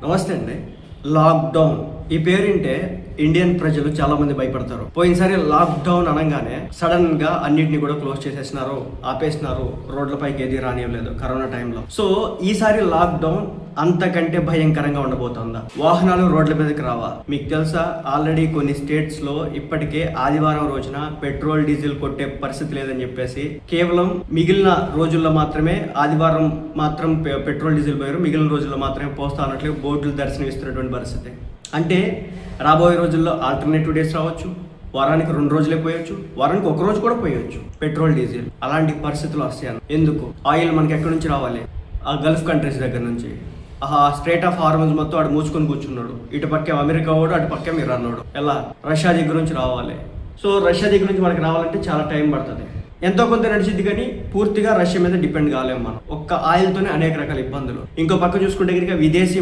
నమస్తే అండి. లాక్డౌన్ ఈ పేరింటే ఇండియన్ ప్రజలు చాలా మంది భయపడతారు. పోయినసారి లాక్డౌన్ అనగానే సడన్ గా అన్నిటిని కూడా క్లోజ్ చేసేసినారు, ఆపేసినారు, రోడ్లపైకి ఏది రానివ్వలేదు కరోనా టైంలో. సో ఈసారి లాక్డౌన్ అంతకంటే భయంకరంగా ఉండబోతుందా? వాహనాలు రోడ్ల మీదకి రావా? మీకు తెలుసా, ఆల్రెడీ కొన్ని స్టేట్స్ లో ఇప్పటికే ఆదివారం రోజున పెట్రోల్ డీజిల్ కొట్టే పరిస్థితి లేదని చెప్పేసి కేవలం మిగిలిన రోజుల్లో మాత్రమే ఆదివారం మాత్రం పెట్రోల్ డీజిల్ పోయారు, మిగిలిన రోజుల్లో మాత్రమే పోస్తా అన్నట్లు బోర్డులు దర్శనమిస్తున్నటువంటి పరిస్థితి. అంటే రాబోయే రోజుల్లో ఆల్టర్నేటివ్ డేస్ రావచ్చు, వారానికి 2 రోజులే పోయొచ్చు, వారానికి 1 రోజు కూడా పోయొచ్చు పెట్రోల్ డీజిల్. అలాంటి పరిస్థితులు వస్తాయి. ఎందుకు? ఆయిల్ మనకి ఎక్కడి నుంచి రావాలి? ఆ గల్ఫ్ కంట్రీస్ దగ్గర నుంచి. స్ట్రేట్ ఆఫ్ హార్మోన్స్ మొత్తం అటు మూసుకొని కూర్చున్నాడు. ఇటు పక్కే అమెరికా వాడు, అటు పక్కే ఇరాన్ వాడు. ఎలా? రష్యా దగ్గర నుంచి రావాలి. సో రష్యా దగ్గర నుంచి మనకి రావాలంటే చాలా టైం పడుతుంది. ఎంతో కొంత నడిచింది, కానీ పూర్తిగా రష్యా మీద డిపెండ్ కాలేము మనం. ఒక్క ఆయిల్తోనే అనేక రకాల ఇబ్బందులు. ఇంకో పక్క చూసుకుంటే కనుక విదేశీ